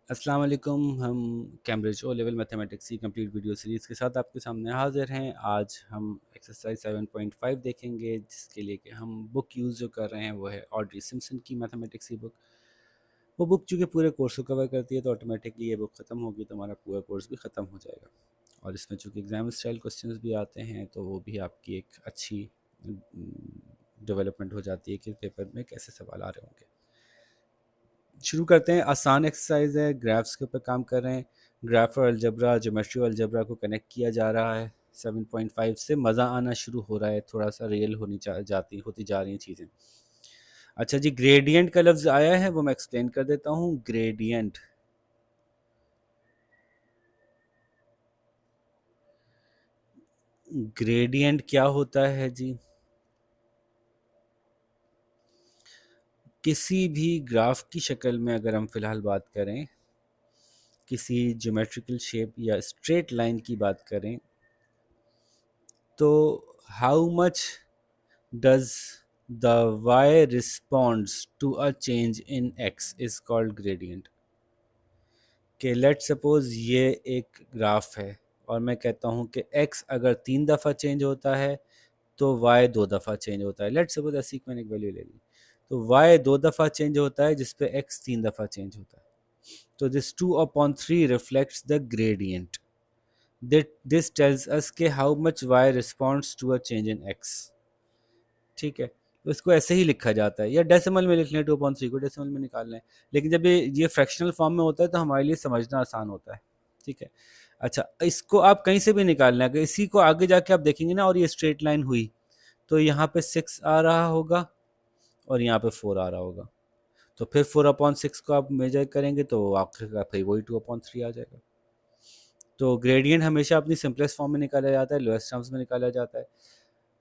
अस्सलाम वालेकुम। हम कैम्ब्रिज ओ लेवल मैथमेटिक्स की कंप्लीट वीडियो सीरीज़ के साथ आपके सामने हाज़िर हैं। आज हम एक्सरसाइज 7.5 देखेंगे, जिसके लिए कि हम बुक यूज़ जो कर रहे हैं वो है ऑड्री सिम्पसन की मैथमेटिक्स की बुक। वो बुक चूँकि पूरे कोर्स को कवर करती है तो ऑटोमेटिकली ये बुक ख़त्म होगी तो हमारा पूरा कोर्स भी ख़त्म हो जाएगा। और इसमें चूँकि एग्ज़ाम स्टाइल क्वेश्चंस भी आते हैं तो वो भी आपकी एक अच्छी डेवलपमेंट हो जाती है कि पेपर में कैसे सवाल आ रहे होंगे। शुरू करते हैं। आसान एक्सरसाइज है, ग्राफ्स के ऊपर काम कर रहे हैं। ग्राफ और अलजबरा, ज्योमेट्री और अलजबरा को कनेक्ट किया जा रहा है। 7.5 से मज़ा आना शुरू हो रहा है, थोड़ा सा रियल होती जा रही हैं चीज़ें। अच्छा जी, ग्रेडियंट का लफ्ज़ आया है, वो मैं एक्सप्लेन कर देता हूँ। ग्रेडियंट, ग्रेडियंट क्या होता है जी? किसी भी ग्राफ की शक्ल में अगर हम फ़िलहाल बात करें, किसी ज्योमेट्रिकल शेप या स्ट्रेट लाइन की बात करें, तो how much does the y responds to a change in x is called gradient। कि लेट सपोज ये एक ग्राफ है और मैं कहता हूँ कि x अगर 3 दफ़ा चेंज होता है तो y 2 दफ़ा चेंज होता है। लेट सपोज ऐसी मैंने एक वैल्यू ले ली, तो y 2 दफ़ा चेंज होता है जिस पे x 3 दफ़ा चेंज होता है। तो this 2/3 reflects the gradient. This tells us के how much y responds to a change in x। ठीक है, तो इसको ऐसे ही लिखा जाता है, या डेसिमल में लिख लें, 2.3 को डेसिमल में निकाल लें। लेकिन जब ये फ्रैक्शनल फॉर्म में होता है तो हमारे लिए समझना आसान होता है। ठीक है। अच्छा, इसको आप कहीं से भी निकाल लें, अगर इसी को आगे जाके आप देखेंगे ना और ये स्ट्रेट लाइन हुई तो यहाँ पे 6 आ रहा होगा और यहाँ पे 4 आ रहा होगा। तो फिर 4/6 को आप मेजर करेंगे तो आखिर का फिर वही 2/3 आ जाएगा। तो ग्रेडियंट हमेशा अपनी सिंपलेस्ट फॉर्म में निकाला जाता है, लोएस्ट टर्म्स में निकाला जाता है।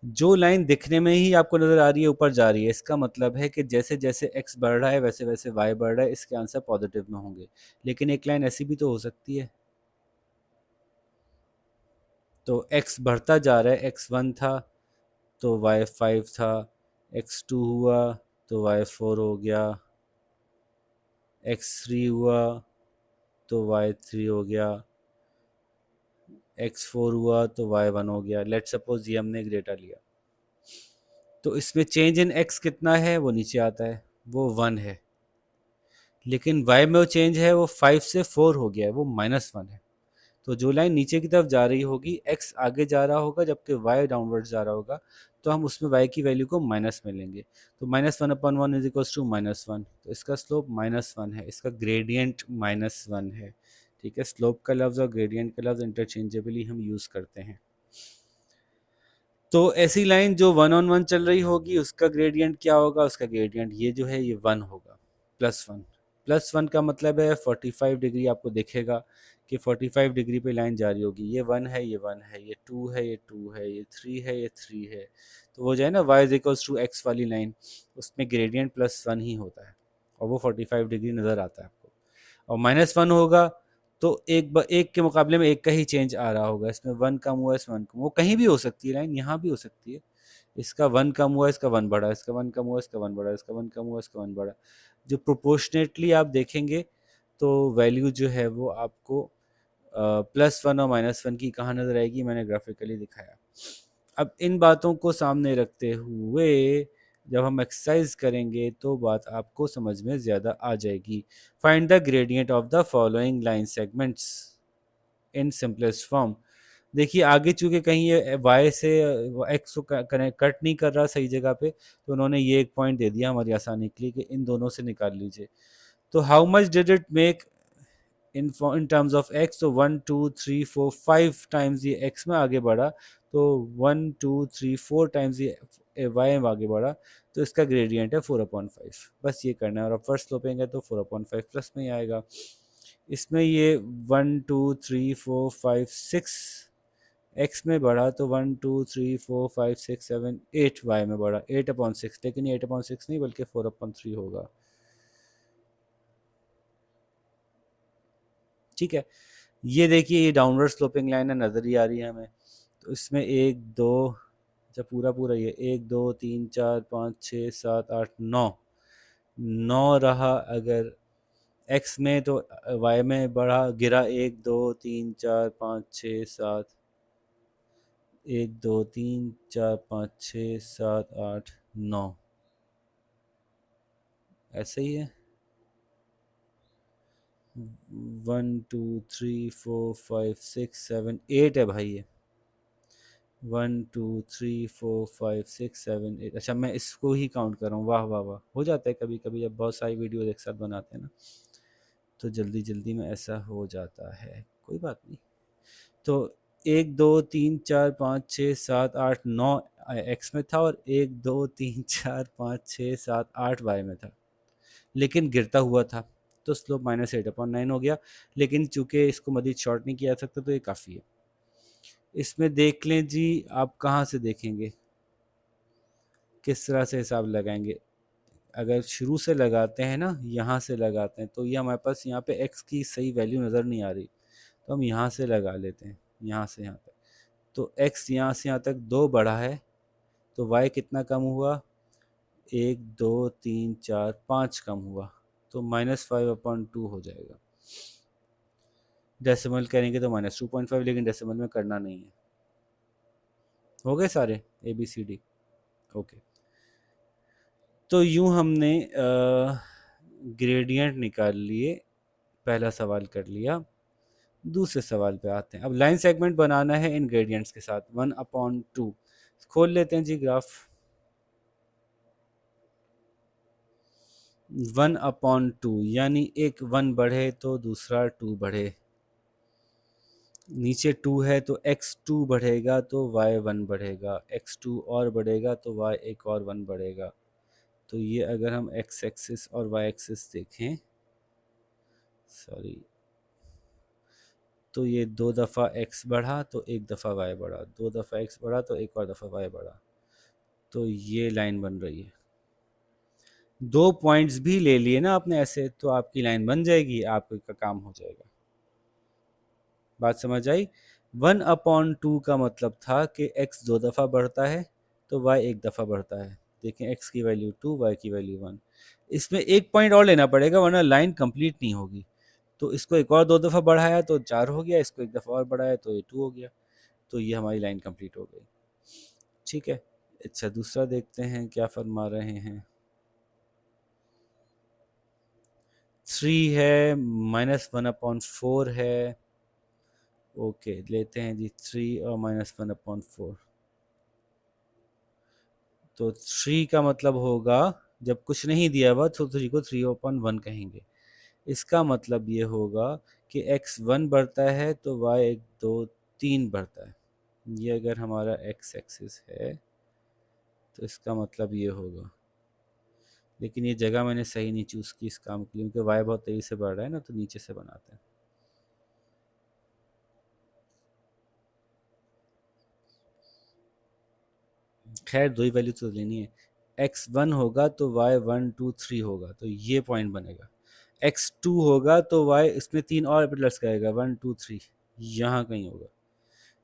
जो लाइन दिखने में ही आपको नज़र आ रही है ऊपर जा रही है, इसका मतलब है कि जैसे जैसे x बढ़ रहा है वैसे वैसे y बढ़ रहा है, इसके आंसर पॉजिटिव में होंगे। लेकिन एक लाइन ऐसी भी तो हो सकती है, तो x बढ़ता जा रहा है, x1 था तो y5 था, x2 हुआ तो y4 हो गया, x3 हुआ तो y3 हो गया, x4 हुआ तो y1 हो गया। लेट सपोज ये हमने एक डेटा लिया, तो इसमें चेंज इन x कितना है वो नीचे आता है, वो 1 है। लेकिन y में वो चेंज है, वो 5 से 4 हो गया है, वो -1 है। तो जो लाइन नीचे की तरफ जा रही होगी, x आगे जा रहा होगा जबकि y डाउनवर्ड जा रहा होगा, तो हम उसमें y की वैल्यू को माइनस में लेंगे। तो -1/1 इज इक्वल्स टू -1, तो इसका स्लोप -1 है, इसका ग्रेडियंट -1 है। ठीक है, स्लोप का लफ्ज़ और ग्रेडियंट का लफ्ज़ इंटरचेंजेबली हम यूज़ करते हैं। तो ऐसी लाइन जो 1/1 चल रही होगी उसका ग्रेडियंट क्या होगा? उसका ग्रेडियंट ये जो है ये 1 होगा, +1। +1 का मतलब है 45 डिग्री आपको दिखेगा कि 45 डिग्री पे लाइन जा रही होगी। ये 1 है, ये 1 है, ये 2 है, ये 2 है, ये 3 है, ये 3 है। तो वो जो है ना y is equals to x वाली लाइन, उसमें ग्रेडियंट +1 ही होता है और वो 45 डिग्री नज़र आता है आपको। और -1 होगा तो एक के मुकाबले में एक का ही चेंज आ रहा होगा। इसमें 1 कम हुआ, इसमें 1 कम, वो कहीं भी हो सकती है लाइन, यहाँ भी हो सकती है। इसका 1 कम हुआ, इसका 1 बढ़ा, इसका 1 कम हुआ, इसका 1 बढ़ा, इसका 1 कम हुआ, इसका 1 बढ़ा। जो प्रोपोर्शनेटली आप देखेंगे तो वैल्यू जो है वो आपको +1 और -1 की कहाँ नज़र आएगी, मैंने ग्राफिकली दिखाया। अब इन बातों को सामने रखते हुए जब हम एक्सरसाइज करेंगे तो बात आपको समझ में ज़्यादा आ जाएगी। Find the gradient of the following line segments in simplest form. देखिए आगे चूंकि कहीं ये वाई से एक्स को कनेक्ट कट नहीं कर रहा सही जगह पे, तो उन्होंने ये एक पॉइंट दे दिया हमारी आसानी के लिए कि इन दोनों से निकाल लीजिए। तो how much did it make in terms of x, तो 1 2 3 4 5 टाइम्स ये एक्स में आगे बढ़ा, तो 1 2 3 4 टाइम्स ये वाई में आगे बढ़ा, तो इसका ग्रेडियंट है 4/5। बस ये करना है, और अब फर्स्ट स्लोपिंग है तो 4/5 प्लस में ही आएगा। इसमें ये 1 2 3 4 5 6 एक्स में बढ़ा, तो 1 2 3 4 5 6 7 8 वाई में बढ़ा, 8/6। लेकिन ये 8/6 नहीं बल्कि 4/3 होगा। ठीक है, ये देखिए ये डाउनवर्ड स्लोपिंग लाइन है, नज़र ही आ रही है हमें। तो इसमें एक दो, जब पूरा पूरा ये 1 2 3 4 5 6 7 8 9 9 रहा अगर एक्स में तो वाई में बढ़ा गिरा 1 2 3 4 5 6 7, 1 2 3 4 5 6 7 8 9, ऐसे ही है। 1 2 3 4 5 6 7 8 है भाई ये। 1 2 3 4 5 6 7 8। अच्छा मैं इसको ही काउंट कर रहा हूँ। वाह वाह वाह, हो जाता है कभी कभी जब बहुत सारी वीडियो एक साथ बनाते हैं ना, तो जल्दी जल्दी में ऐसा हो जाता है, कोई बात नहीं। तो 1 2 3 4 5 6 7 8 9 एक्स में था, और 1 2 3 4 5 6 7 8 वाई में था, लेकिन गिरता हुआ था, तो स्लोप -8/9 हो गया। लेकिन चूंकि इसको मजीद शॉर्ट नहीं किया जा सकता, तो ये काफ़ी है। इसमें देख लें जी, आप कहाँ से देखेंगे, किस तरह से हिसाब लगाएंगे। अगर शुरू से लगाते हैं ना, यहाँ से लगाते हैं, तो ये हमारे पास यहाँ पे x की सही वैल्यू नज़र नहीं आ रही, तो हम यहाँ से लगा लेते हैं, यहाँ से यहाँ तक। तो x यहाँ से यहाँ तक 2 बढ़ा है, तो y कितना कम हुआ, 1 2 3 4 5 कम हुआ, तो -5/2 हो जाएगा। डेसिमल करेंगे तो -2.5, लेकिन डेसिमल में करना नहीं है। हो गए सारे ABCD, ओके। तो यूँ हमने ग्रेडियंट निकाल लिए, पहला सवाल कर लिया। दूसरे सवाल पे आते हैं। अब लाइन सेगमेंट बनाना है इन ग्रेडियंट्स के साथ, 1/2। खोल लेते हैं जी ग्राफ। 1/2 यानी एक 1 बढ़े तो दूसरा 2 बढ़े। नीचे 2 है तो x2 बढ़ेगा तो y1 बढ़ेगा, x2 और बढ़ेगा तो y एक और 1 बढ़ेगा। तो ये अगर हम x एक्सिस और y एक्सिस देखें, सॉरी, तो ये 2 दफ़ा x बढ़ा तो 1 दफ़ा y बढ़ा, 2 दफ़ा x बढ़ा तो एक और दफ़ा y बढ़ा, तो ये लाइन बन रही है। 2 पॉइंट्स भी ले लिए ना आपने ऐसे, तो आपकी लाइन बन जाएगी, आपका काम हो जाएगा। बात समझ आई। 1/2 का मतलब था कि x 2 दफ़ा बढ़ता है तो y एक दफ़ा बढ़ता है। देखें, x की वैल्यू 2, y की वैल्यू 1। इसमें एक पॉइंट और लेना पड़ेगा, वरना लाइन कंप्लीट नहीं होगी। तो इसको एक और 2 दफ़ा बढ़ाया तो 4 हो गया, इसको एक दफ़ा और बढ़ाया तो ये 2 हो गया, तो ये हमारी लाइन कंप्लीट हो गई। ठीक है। अच्छा, दूसरा देखते हैं क्या फरमा रहे हैं। 3 है, -1/4 है। ओके, लेते हैं जी 3 और -1/4। तो 3 का मतलब होगा, जब कुछ नहीं दिया हुआ तो 3 को 3/1 कहेंगे। इसका मतलब ये होगा कि x1 बढ़ता है तो y 1 2 3 बढ़ता है। ये अगर हमारा x एक्सिस है तो इसका मतलब ये होगा। लेकिन ये जगह मैंने सही नहीं चूज़ की इस काम के लिए, क्योंकि y बहुत तेज़ी से बढ़ रहा है ना, तो नीचे से बनाते हैं। खैर, 2 ही वैल्यू तो लेनी है। x1 होगा तो y 1 2 3 होगा, तो ये पॉइंट बनेगा। x2 होगा तो y इसमें 3 और प्लस करेगा, 1 2 3, यहाँ कहीं होगा।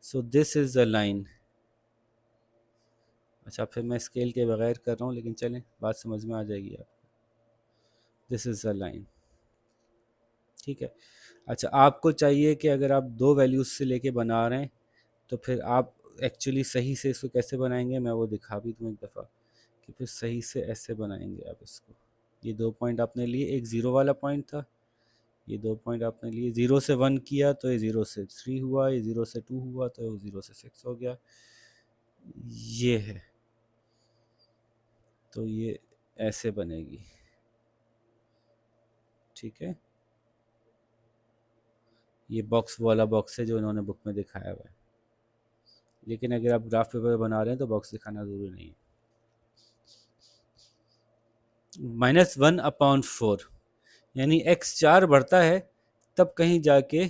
So this is the line. अच्छा, फिर मैं स्केल के बगैर कर रहा हूँ, लेकिन चलें, बात समझ में आ जाएगी आप। दिस इज़ द लाइन, ठीक है। अच्छा, आपको चाहिए कि अगर आप 2 वैल्यूज़ से लेके बना रहे हैं, तो फिर आप एक्चुअली सही से इसको कैसे बनाएंगे, मैं वो दिखा भी दूँ एक दफ़ा, कि फिर सही से ऐसे बनाएंगे आप इसको। ये 2 पॉइंट आपने लिए, एक ज़ीरो वाला पॉइंट था, ये 2 पॉइंट आपने लिए। 0 से 1 किया तो ये 0 से 3 हुआ, ये 0 से 2 हुआ तो ये 0 से 6 हो गया। ये है, तो ये ऐसे बनेगी, ठीक है। ये बॉक्स वाला बॉक्स है जो इन्होंने बुक में दिखाया हुआ है, लेकिन अगर आप ग्राफ पेपर बना रहे हैं तो बॉक्स दिखाना ज़रूरी नहीं है। -1/4 यानी x 4 बढ़ता है, तब कहीं जाके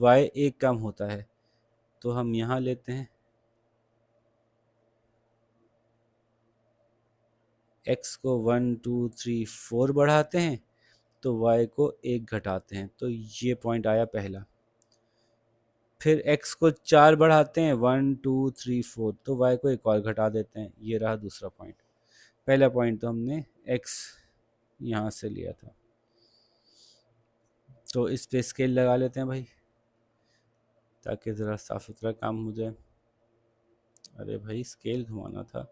y 1 कम होता है। तो हम यहाँ लेते हैं, x को 1 2 3 4 बढ़ाते हैं तो y को 1 घटाते हैं, तो ये पॉइंट आया पहला। फिर x को 4 बढ़ाते हैं, 1 2 3 4, तो y को एक और घटा देते हैं, ये रहा दूसरा पॉइंट। पहला पॉइंट तो हमने x यहाँ से लिया था। तो इस पे स्केल लगा लेते हैं भाई, ताकि ज़रा साफ सुथरा काम हो जाए। अरे भाई स्केल घुमाना था।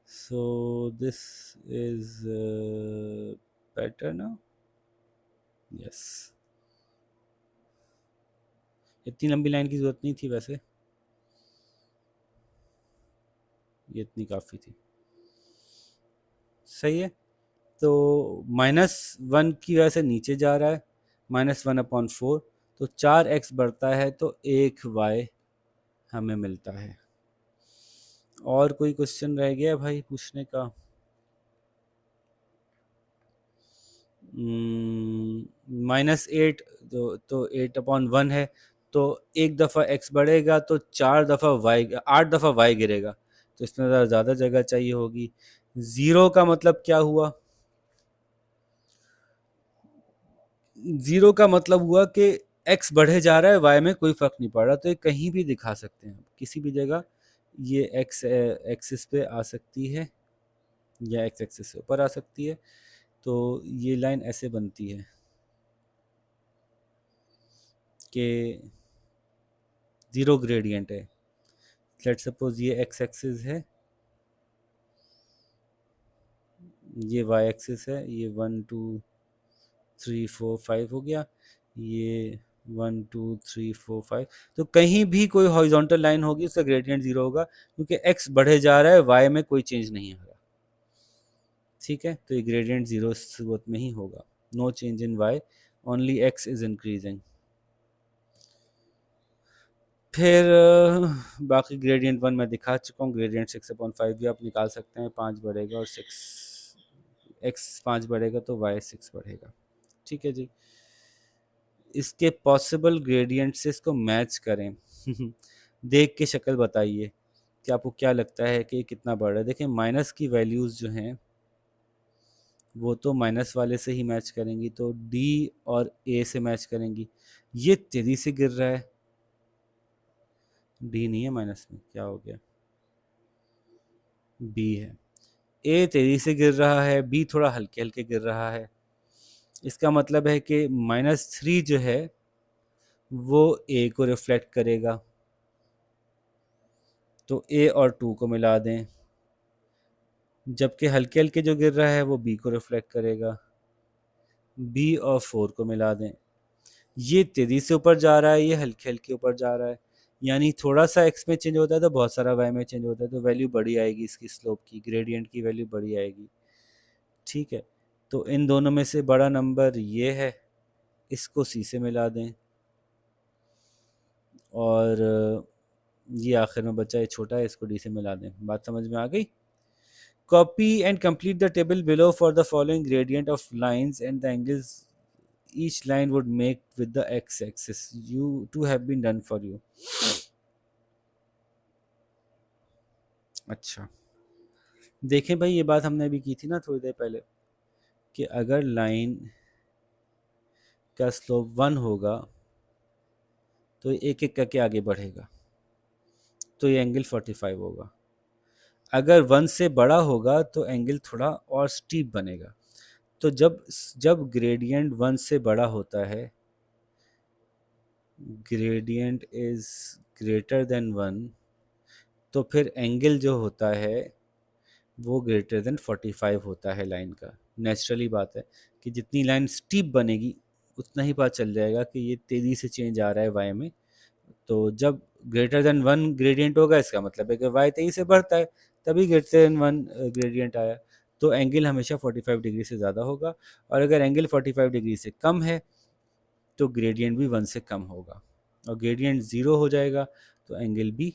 सो दिस इज बेटर ना। यस, इतनी लंबी लाइन की ज़रूरत नहीं थी वैसे, ये इतनी काफ़ी थी। सही है। तो -1 की वजह से नीचे जा रहा है, -1/4, तो 4x बढ़ता है तो 1y हमें मिलता है। और कोई क्वेश्चन रह गया भाई पूछने का? -8, तो 8/1 है, तो एक दफ़ा x बढ़ेगा तो 8 दफ़ा y गिरेगा, तो इसमें ज़्यादा जगह चाहिए होगी। ज़ीरो का मतलब क्या हुआ? ज़ीरो का मतलब हुआ कि x बढ़े जा रहा है, y में कोई फ़र्क नहीं पड़ रहा, तो ये कहीं भी दिखा सकते हैं, किसी भी जगह ये x एक्सिस पे आ सकती है या x एक्सिस से ऊपर आ सकती है। तो ये लाइन ऐसे बनती है कि ज़ीरो ग्रेडियंट है। लेट्स सपोज ये x एक्सिस है, ये y एक्सिस है, ये 1 2 3 4 5 हो गया, ये 1 2 3 4 5। तो कहीं भी कोई हॉरिजॉन्टल लाइन होगी उसका ग्रेडियंट ज़ीरो होगा, क्योंकि x बढ़े जा रहा है, y में कोई चेंज नहीं आ रहा। ठीक है, तो ये ग्रेडियंट ज़ीरो शुरुआत में ही होगा। No change in y, only x is increasing. फिर बाकी ग्रेडियंट 1 मैं दिखा चुका हूँ, ग्रेडियंट 6/5 भी आप निकाल सकते हैं, 5 बढ़ेगा और 5 बढ़ेगा तो y 6 बढ़ेगा। ठीक है जी। इसके पॉसिबल ग्रेडियंट से इसको मैच करें। देख के शक्ल बताइए कि आपको क्या लगता है कि कितना बढ़ रहा है। देखिए माइनस की वैल्यूज़ जो हैं वो तो माइनस वाले से ही मैच करेंगी, तो डी और ए से मैच करेंगी। ये तेज़ी से गिर रहा है, डी नहीं है माइनस में, क्या हो गया, बी है। ए तेज़ी से गिर रहा है, बी थोड़ा हल्के हल्के गिर रहा है। इसका मतलब है कि -3 जो है वो ए को रिफ्लेक्ट करेगा, तो ए और 2 को मिला दें, जबकि हल्के हल्के जो गिर रहा है वो बी को रिफ्लेक्ट करेगा, बी और 4 को मिला दें। ये तेज़ी से ऊपर जा रहा है, ये हल्के हल्के ऊपर जा रहा है, यानी थोड़ा सा एक्स में चेंज होता है तो बहुत सारा वाई में चेंज होता है, तो वैल्यू बड़ी आएगी, इसकी स्लोप की, ग्रेडियंट की वैल्यू बड़ी आएगी। ठीक है, तो इन दोनों में से बड़ा नंबर ये है, इसको सी से मिला दें, और ये आखिर में बचा है छोटा है, इसको डी से मिला दें। बात समझ में आ गई? Copy and complete the table below for the following gradient of lines and the angles each line would make with the x axis. You to have been done for you. अच्छा, देखें भाई, ये बात हमने अभी की थी ना थोड़ी देर पहले, कि अगर लाइन का स्लोप 1 होगा तो एक एक करके आगे बढ़ेगा, तो ये एंगल 45 होगा। अगर 1 से बड़ा होगा तो एंगल थोड़ा और स्टीप बनेगा। तो जब जब ग्रेडियंट 1 से बड़ा होता है, ग्रेडियंट इज ग्रेटर देन 1, तो फिर एंगल जो होता है वो ग्रेटर देन 45 होता है लाइन का। नेचुरली बात है कि जितनी लाइन स्टीप बनेगी उतना ही पता चल जाएगा कि ये तेज़ी से चेंज आ रहा है वाई में। तो जब ग्रेटर देन 1 ग्रेडियंट होगा, इसका मतलब है कि वाई तेज़ी से बढ़ता है, तभी ग्रेटर देन 1 ग्रेडियंट आया। तो एंगल हमेशा 45 डिग्री से ज़्यादा होगा, और अगर एंगल 45 डिग्री से कम है तो ग्रेडियंट भी 1 से कम होगा, और ग्रेडियंट 0 हो जाएगा तो एंगल भी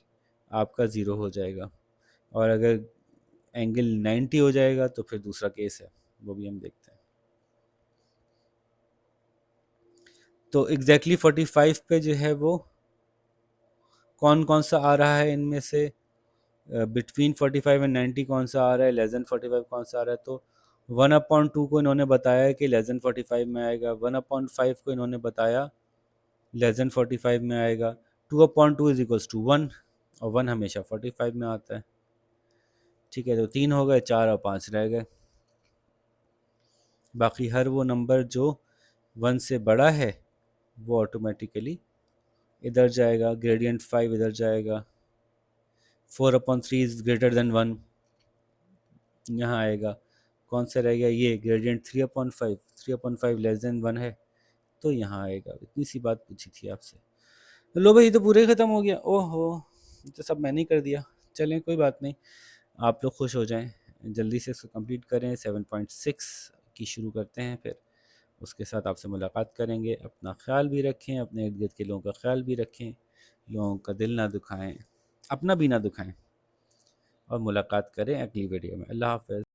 आपका 0 हो जाएगा। और अगर एंगल 90 हो जाएगा तो फिर दूसरा केस है, वो भी हम देखते हैं। तो एग्जैक्टली 45 पे जो है वो कौन कौन सा आ रहा है इनमें से, बिटवीन 45 एंड 90 कौन सा आ रहा है, लेस देन 45 कौन सा आ रहा है। तो 1/2 को इन्होंने बताया कि लेस देन 45 में आएगा, 1/5 को इन्होंने बताया लेस देन 45 में आएगा, 2/2 इज इक्वल्स टू 1, और 1 हमेशा 45 में आता है। ठीक है, तो 3 हो गए, 4 और 5 रह गए। बाकी हर वो नंबर जो 1 से बड़ा है वो ऑटोमेटिकली इधर जाएगा, ग्रेडियंट 5 इधर जाएगा, 4/3 इज ग्रेटर देन 1 यहाँ आएगा। कौन सा रह गया, ये ग्रेडियंट 3/5, 3/5 लेस देन 1 है तो यहाँ आएगा। इतनी सी बात पूछी थी आपसे। लो भाई, ये तो पूरे ख़त्म हो गया। ओहो, ये तो सब मैंने ही कर दिया। चलें कोई बात नहीं, आप लोग खुश हो जाएं, जल्दी से इसको कंप्लीट करें। 7.6 की शुरू करते हैं, फिर उसके साथ आपसे मुलाकात करेंगे। अपना ख्याल भी रखें, अपने इर्द गिर्द के लोगों का ख्याल भी रखें, लोगों का दिल ना दुखाएं, अपना भी ना दुखाएं, और मुलाकात करें अगली वीडियो में। अल्लाह हाफ़िज़।